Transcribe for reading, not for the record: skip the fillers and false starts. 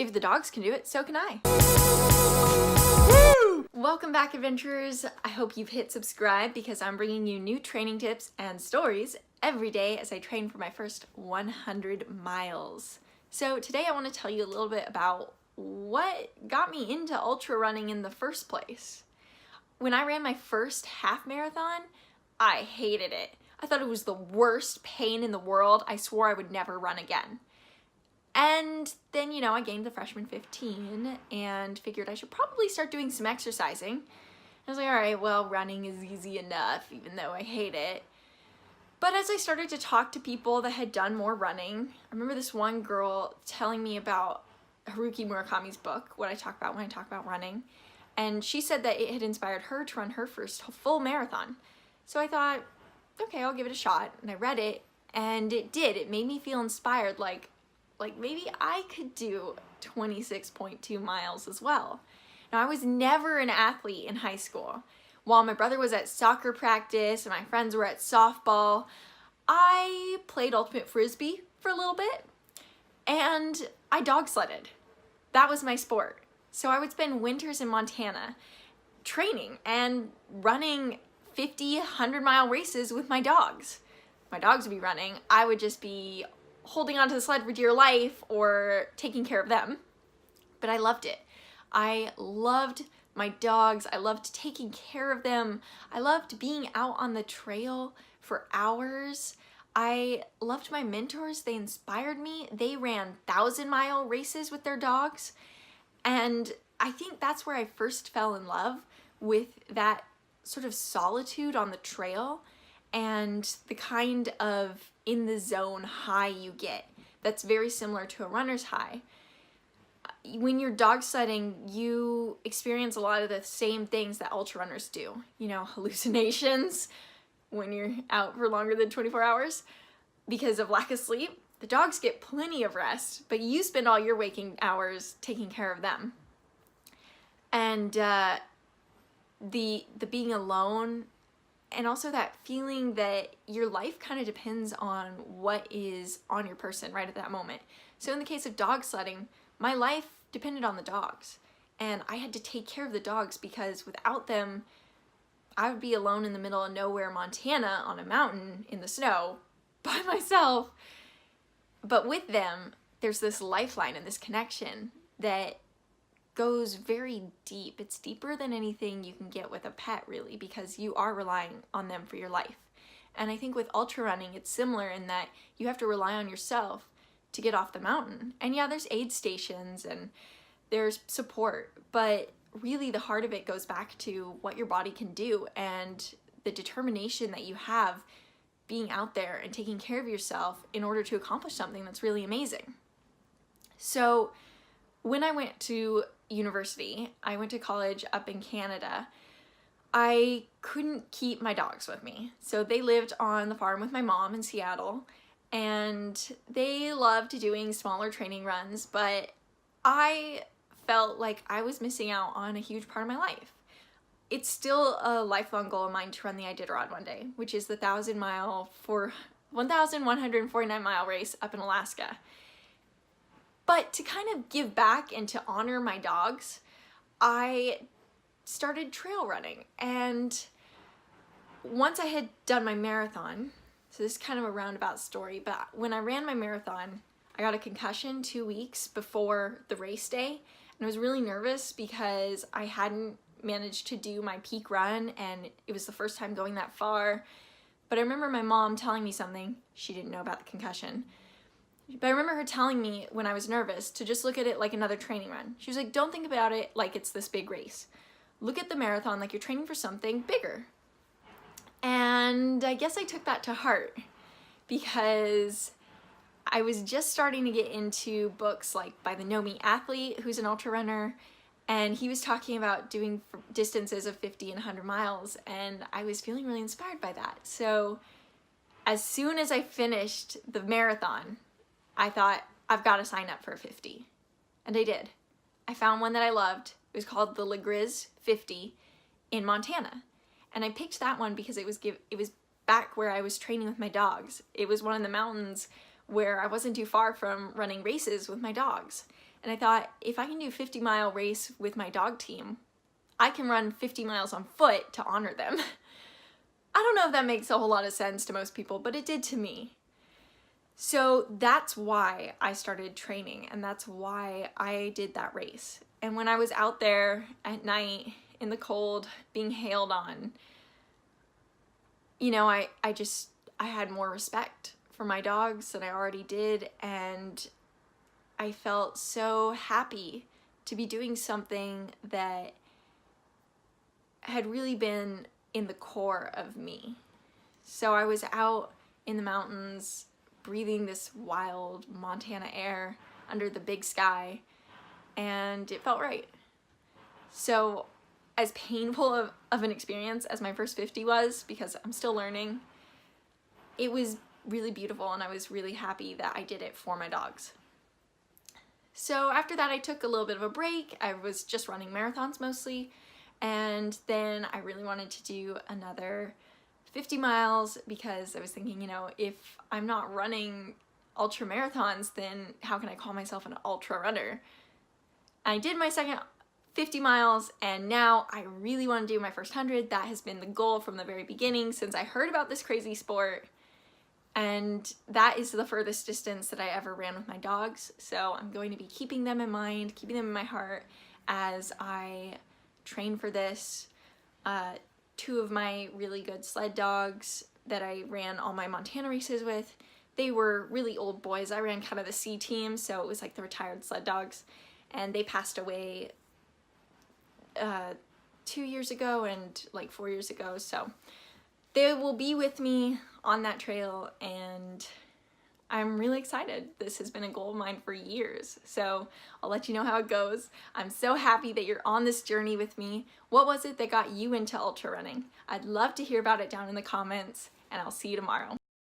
If the dogs can do it, so can I. Woo! Welcome back, adventurers. I hope you've hit subscribe because I'm bringing you new training tips and stories every day as I train for my first 100 miles. So today I want to tell you a little bit about what got me into ultra running in the first place. When I ran my first half marathon, I hated it. I thought it was the worst pain in the world. I swore I would never run again. And then, I gained the freshman 15 and figured I should probably start doing some exercising. I was like, all right, well, running is easy enough, even though I hate it. But as I started to talk to people that had done more running, I remember this one girl telling me about Haruki Murakami's book, what I talk about when I talk about running. And she said that it had inspired her to run her first full marathon. So I thought, okay, I'll give it a shot. And I read it, and it did. It made me feel inspired, like maybe I could do 26.2 miles as well. Now, I was never an athlete in high school. While my brother was at soccer practice and my friends were at softball, I played ultimate frisbee for a little bit and I dog sledded. That was my sport. So I would spend winters in Montana training and running 50, 100-mile races with my dogs. My dogs would be running. I would just be holding onto the sled for dear life or taking care of them. But I loved it. I loved my dogs. I loved taking care of them. I loved being out on the trail for hours. I loved my mentors. They inspired me. They ran 1,000-mile races with their dogs. And I think that's where I first fell in love with that sort of solitude on the trail and the kind of in the zone high you get that's very similar to a runner's high. When you're dog sledding, you experience a lot of the same things that ultra runners do. Hallucinations when you're out for longer than 24 hours because of lack of sleep. The dogs get plenty of rest, but you spend all your waking hours taking care of them. And the being alone, and also that feeling that your life kind of depends on what is on your person right at that moment. So in the case of dog sledding, my life depended on the dogs. And I had to take care of the dogs because without them, I would be alone in the middle of nowhere, Montana, on a mountain in the snow by myself. But with them, there's this lifeline and this connection that goes very deep. It's deeper than anything you can get with a pet, really, because you are relying on them for your life. And I think with ultra running, it's similar in that you have to rely on yourself to get off the mountain. And yeah, there's aid stations and there's support, but really the heart of it goes back to what your body can do and the determination that you have being out there and taking care of yourself in order to accomplish something that's really amazing. So when I went to university, I went to college up in Canada, I couldn't keep my dogs with me. So they lived on the farm with my mom in Seattle, and they loved doing smaller training runs, but I felt like I was missing out on a huge part of my life. It's still a lifelong goal of mine to run the Iditarod one day, which is the 1,149-mile race up in Alaska. But to kind of give back and to honor my dogs, I started trail running. And once I had done my marathon, so this is kind of a roundabout story, but when I ran my marathon, I got a concussion 2 weeks before the race day. And I was really nervous because I hadn't managed to do my peak run and it was the first time going that far. But I remember my mom telling me something. She didn't know about the concussion. But I remember her telling me when I was nervous to just look at it like another training run. She was like, don't think about it like it's this big race. Look at the marathon like you're training for something bigger. And I guess I took that to heart because I was just starting to get into books like by the Know Me athlete, who's an ultra runner, and he was talking about doing distances of 50 and 100 miles, and I was feeling really inspired by that. So as soon as I finished the marathon, I thought, I've got to sign up for a 50. And I did. I found one that I loved. It was called the LeGriz 50 in Montana. And I picked that one because it was back where I was training with my dogs. It was one of the mountains where I wasn't too far from running races with my dogs. And I thought, if I can do a 50-mile race with my dog team, I can run 50 miles on foot to honor them. I don't know if that makes a whole lot of sense to most people, but it did to me. So that's why I started training, and that's why I did that race. And when I was out there at night in the cold being hailed on, you know, I had more respect for my dogs than I already did, and I felt so happy to be doing something that had really been in the core of me. So I was out in the mountains breathing this wild Montana air under the big sky, and it felt right. So as painful of an experience as my first 50 was, because I'm still learning, it was really beautiful, and I was really happy that I did it for my dogs. So after that, I took a little bit of a break. I was just running marathons mostly, and then I really wanted to do another 50 miles because I was thinking, you know, if I'm not running ultra marathons, then how can I call myself an ultra runner? I did my second 50 miles, and now I really want to do my first 100. That has been the goal from the very beginning since I heard about this crazy sport, and that is the furthest distance that I ever ran with my dogs. So I'm going to be keeping them in mind, keeping them in my heart as I train for this. Two of my really good sled dogs that I ran all my Montana races with, they were really old boys. I ran kind of the C team, so it was like the retired sled dogs, and they passed away 2 years ago and like 4 years ago. So they will be with me on that trail, and I'm really excited. This has been a goal of mine for years, so I'll let you know how it goes. I'm so happy that you're on this journey with me. What was it that got you into ultra running? I'd love to hear about it down in the comments, and I'll see you tomorrow.